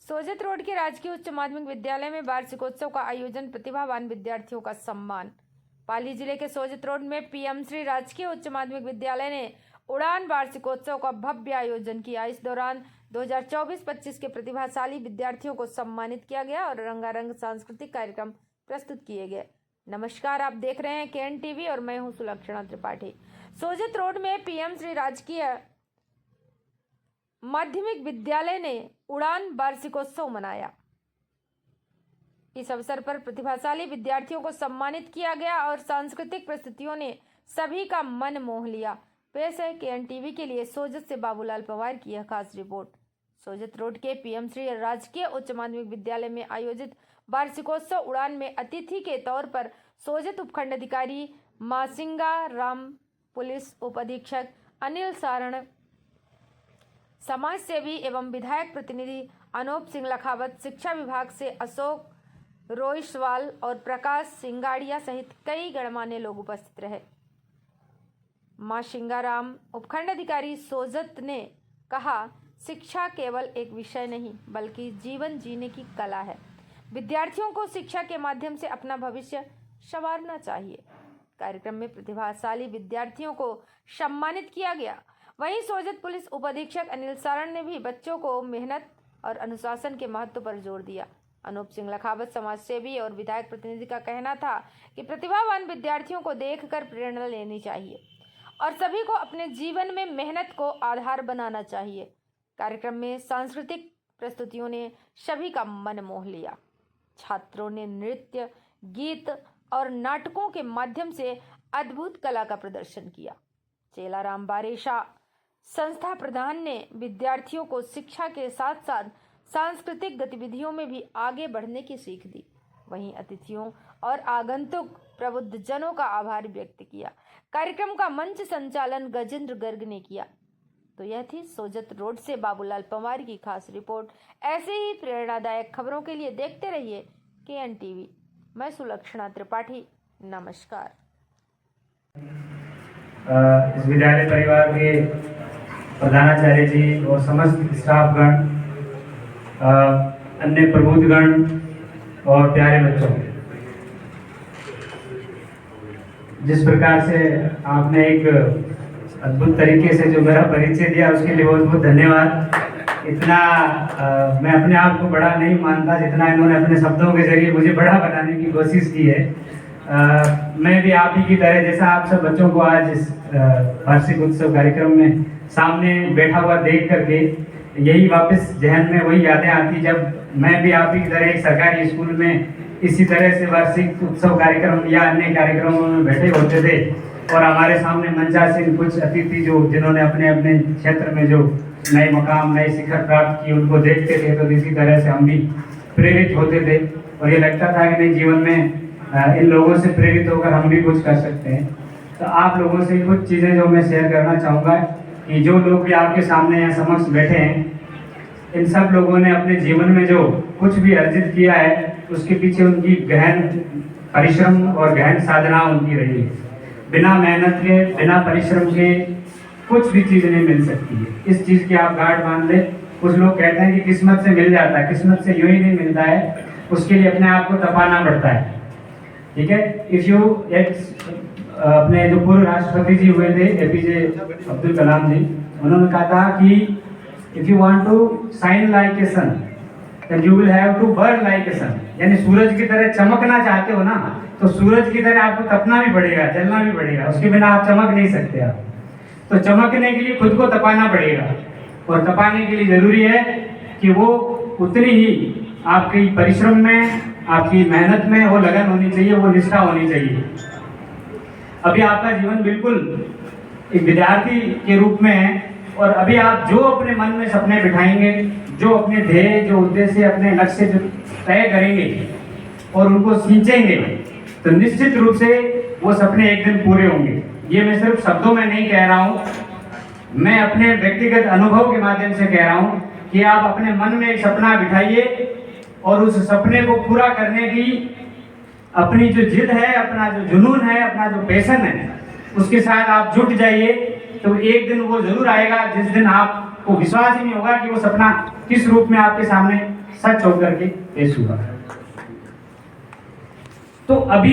Sojat road के राजकीय उच्च माध्यमिक विद्यालय में वार्षिकोत्सव का आयोजन, प्रतिभावान विद्यार्थियों का सम्मान। पाली जिले के सोजत रोड में पीएम श्री राजकीय उच्च माध्यमिक विद्यालय ने उड़ान वार्षिकोत्सव का भव्य आयोजन किया। इस दौरान 2024-25 के प्रतिभाशाली विद्यार्थियों को सम्मानित किया गया और रंगारंग सांस्कृतिक कार्यक्रम प्रस्तुत किए गए। नमस्कार, आप देख रहे हैं केएन टीवी और मैं हूं सुलक्षणा त्रिपाठी। सोजत रोड में पीएम श्री राजकीय माध्यमिक विद्यालय ने उड़ान वार्षिकोत्सव मनाया। इस अवसर पर प्रतिभाशाली विद्यार्थियों को सम्मानित किया गया और सांस्कृतिक प्रस्तुतियों ने सभी का मन मोह लिया। पेश है केएन टीवी के लिए सोजत से बाबूलाल पवार की यह खास रिपोर्ट। सोजत रोड के पीएम श्री राजकीय उच्च माध्यमिक विद्यालय में आयोजित वार्षिकोत्सव उड़ान में अतिथि के तौर पर सोजत उपखंड अधिकारी मासिंगा राम, पुलिस उपाधीक्षक अनिल सारण, समाज सेवी एवं विधायक प्रतिनिधि अनूप सिंह लखावत, शिक्षा विभाग से अशोक रोइसवाल और प्रकाश सिंगाड़िया सहित कई गणमान्य लोग उपस्थित रहे। मां सिंगाराम, उपखंड अधिकारी सोजत ने कहा, शिक्षा केवल एक विषय नहीं बल्कि जीवन जीने की कला है। विद्यार्थियों को शिक्षा के माध्यम से अपना भविष्य संवारना चाहिए। कार्यक्रम में प्रतिभाशाली विद्यार्थियों को सम्मानित किया गया। वहीं सोजत पुलिस उपाधीक्षक अनिल सारण ने भी बच्चों को मेहनत और अनुशासन के महत्व पर जोर दिया। अनूप सिंह लखावत, समाज सेवी और विधायक प्रतिनिधि का कहना था कि प्रतिभावान विद्यार्थियों को देखकर प्रेरणा लेनी चाहिए और सभी को अपने जीवन में मेहनत को आधार बनाना चाहिए। कार्यक्रम में सांस्कृतिक प्रस्तुतियों ने सभी का मन मोह लिया। छात्रों ने नृत्य, गीत और नाटकों के माध्यम से अद्भुत कला का प्रदर्शन किया। चेलाराम बारेशा संस्था प्रधान ने विद्यार्थियों को शिक्षा के साथ साथ सांस्कृतिक गतिविधियों में भी आगे बढ़ने की सीख दी। वहीं अतिथियों और आगंतुक प्रबुद्धजनों का आभार व्यक्त किया। कार्यक्रम का मंच संचालन गजेंद्र गर्ग ने किया। तो यह थी सोजत रोड से बाबूलाल पवार की खास रिपोर्ट। ऐसे ही प्रेरणादायक खबरों के लिए देखते रहिए केएन टीवी। मैं सुलक्षणा त्रिपाठी, नमस्कार। इस विद्यालय परिवार के प्रधानाचार्य जी और समस्त स्टाफगण, अन्य प्रबुद्धगण और प्यारे बच्चों, जिस प्रकार से आपने एक अद्भुत तरीके से जो मेरा परिचय दिया उसके लिए बहुत बहुत धन्यवाद। इतना मैं अपने आप को बड़ा नहीं मानता जितना इन्होंने अपने शब्दों के जरिए मुझे बड़ा बनाने की कोशिश की है। मैं भी आप ही की तरह, जैसा आप सब बच्चों को आज इस वार्षिक उत्सव कार्यक्रम में सामने बैठा हुआ देख करके यही वापस जहन में वही यादें आती जब मैं भी आप ही की तरह एक सरकारी स्कूल में इसी तरह से वार्षिक उत्सव कार्यक्रम या अन्य कार्यक्रमों में बैठे होते थे और हमारे सामने मंचासीन कुछ अतिथि जिन्होंने अपने अपने क्षेत्र में जो नए मकाम, नए शिखर प्राप्त किए उनको देखते थे, तो इसी तरह से हम भी प्रेरित होते थे और ये लगता था कि नहीं, जीवन में इन लोगों से प्रेरित होकर हम भी कुछ कर सकते हैं। तो आप लोगों से कुछ चीज़ें जो मैं शेयर करना चाहूँगा कि जो लोग भी आपके सामने या समक्ष बैठे हैं, इन सब लोगों ने अपने जीवन में जो कुछ भी अर्जित किया है उसके पीछे उनकी गहन परिश्रम और गहन साधना उनकी रही है। बिना मेहनत के, बिना परिश्रम के कुछ भी चीज़ नहीं मिल सकती है। इस चीज़ की आप गांठ बांध लें। कुछ लोग कहते हैं कि किस्मत से मिल जाता है, किस्मत से यूँ ही नहीं मिलता है, उसके लिए अपने आप को तपाना पड़ता है। ठीक है। अपने जो पूर्व राष्ट्रपति जी हुए थे एपीजे अब्दुल कलाम जी, उन्होंने कहा था कि if you want to shine like a sun then you will have to burn like a sun. यानी सूरज की तरह चमकना चाहते हो ना, तो सूरज की तरह आपको तपना भी पड़ेगा, जलना भी पड़ेगा, उसके बिना आप चमक नहीं सकते। आप तो चमकने के लिए खुद को तपाना पड़ेगा और तपाने के लिए जरूरी है कि वो उतनी ही आपकी परिश्रम में, आपकी मेहनत में वो लगन होनी चाहिए, वो निष्ठा होनी चाहिए। अभी आपका जीवन बिल्कुल एक विद्यार्थी के रूप में है और अभी आप जो अपने मन में सपने बिठाएंगे, जो अपने ध्येय, जो उद्देश्य, अपने लक्ष्य जो तय करेंगे और उनको सींचेंगे, तो निश्चित रूप से वो सपने एक दिन पूरे होंगे। ये मैं सिर्फ शब्दों में नहीं कह रहा हूँ, मैं अपने व्यक्तिगत अनुभव के माध्यम से कह रहा हूँ कि आप अपने मन में एक सपना बिठाइए और उस सपने को पूरा करने की अपनी जो जिद है, अपना जो जुनून है, अपना जो पैशन है, उसके साथ आप जुट जाइए। तो एक दिन वो जरूर आएगा जिस दिन आपको विश्वास ही नहीं होगा कि वो सपना किस रूप में आपके सामने सच होकर के पेश हुआ। तो अभी